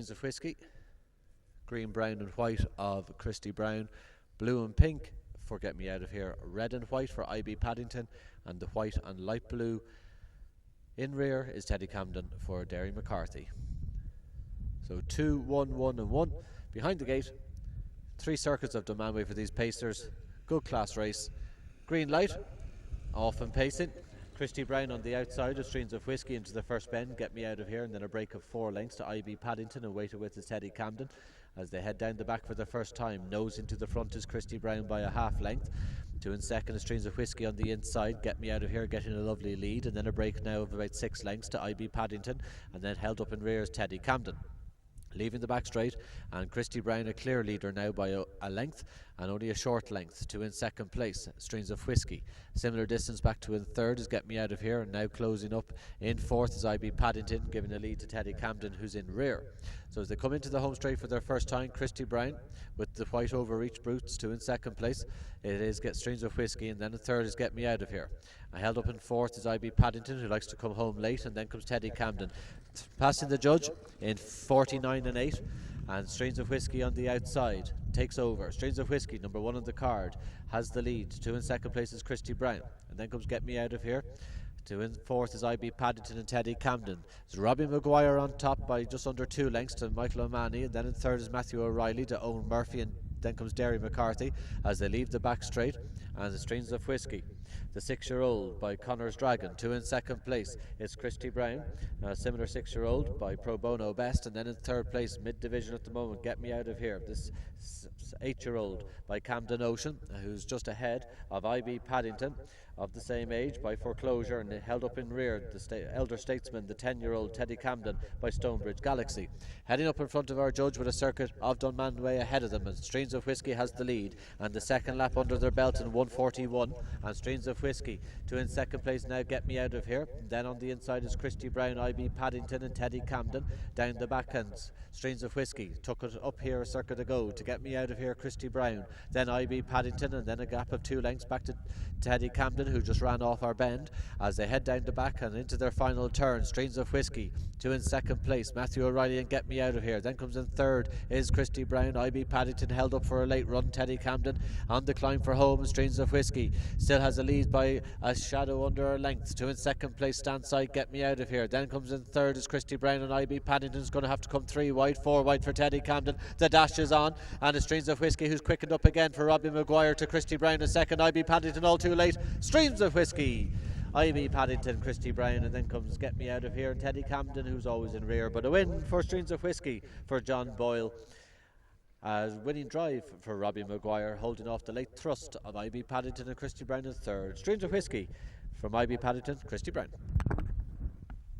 Streams of Whiskey, green, brown and white of Christy Brown, blue and pink for Get Me Out of Here, red and white for IB Paddington, and the white and light blue in rear is Teddy Camden for Derry McCarthy. So 2, 1, 1 and 1 behind the gate. 3 circuits of Dunmanway for these pacers. Good class race. Green light, off and pacing. Christy Brown on the outside of Streams of Whiskey into the first bend, Get Me Out of Here, and then a break of 4 lengths to IB Paddington, and waited with is Teddy Camden as they head down the back for the first time. Nose into the front is Christy Brown by a half length. 2 in second is Streams of Whiskey on the inside, Get Me Out of Here getting a lovely lead, and then a break now of about 6 lengths to IB Paddington, and then held up in rear is Teddy Camden. Leaving the back straight, and Christy Brown a clear leader now by a length, and only a short length to in second place Streams of Whiskey. Similar distance back to in third is Get Me Out of Here, and now closing up in fourth is IB Paddington, giving a lead to Teddy Camden, who's in rear. So as they come into the home straight for their first time, Christy Brown with the white overreach boots, 2 in second place. It is Get Streams of Whiskey, and then in third is Get Me Out of Here. Held up in fourth is IB Paddington, who likes to come home late, and then comes Teddy Camden. Passing the judge in 49 and 8, and Streams of Whiskey on the outside takes over. Streams of Whiskey, number 1 on the card, has the lead. 2 in second place is Christy Brown, and then comes Get Me Out of Here. 2 in fourth is IB Paddington and Teddy Camden. It's R.Maguire on top by just under 2 lengths to Michael O'Mahony, and then in third is Matthew O'Reilly to Owen Murphy, and then comes Derry McCarthy as they leave the back straight. And the Streams of Whiskey, the 6-year-old by Connor's Dragon. 2 in second place is Christy Brown, a similar 6-year-old by Pro Bono Best, and then in third place, mid-division at the moment, Get Me Out of Here, this 8-year-old by Camden Ocean, who's just ahead of IB Paddington, of the same age, by Foreclosure, and held up in rear the Elder Statesman, the 10-year-old Teddy Camden by Stonebridge Galaxy. Heading up in front of our judge with a circuit of Dunmanway ahead of them, and Streams of Whiskey has the lead, and the second lap under their belt in 1:41, and Streams of Whiskey 2 in second place now, Get Me Out of Here. Then on the inside is Christy Brown, IB Paddington and Teddy Camden. Down the back ends, Streams of Whiskey took it up here a circuit ago to Get Me Out of Here, Christy Brown, then IB Paddington, and then a gap of 2 lengths back to Teddy Camden, who just ran off our bend. As they head down the back and into their final turn, Streams of Whiskey 2 in second place, Matthew O'Reilly and Get Me Out of Here. Then comes in third is Christy Brown, IB Paddington held up for a late run, Teddy Camden on the climb for home. Streams of Whiskey still has a lead by a shadow under a length. 2 in second place, Standside, Get Me Out of Here. Then comes in third is Christy Brown, and IB Paddington's going to have to come 3 wide, 4 wide for Teddy Camden. The dash is on, and it's Streams of Whiskey who's quickened up again for R.Maguire to Christy Brown a second. IB Paddington all too late. Streams of Whiskey, IB Paddington, Christy Brown, and then comes Get Me Out of Here and Teddy Camden, who's always in rear. But a win for Streams of Whiskey for John Boyle. Winning drive for R.Maguire, holding off the late thrust of IB Paddington and Christy Brown in third. Streams of Whiskey from IB Paddington, Christy Brown.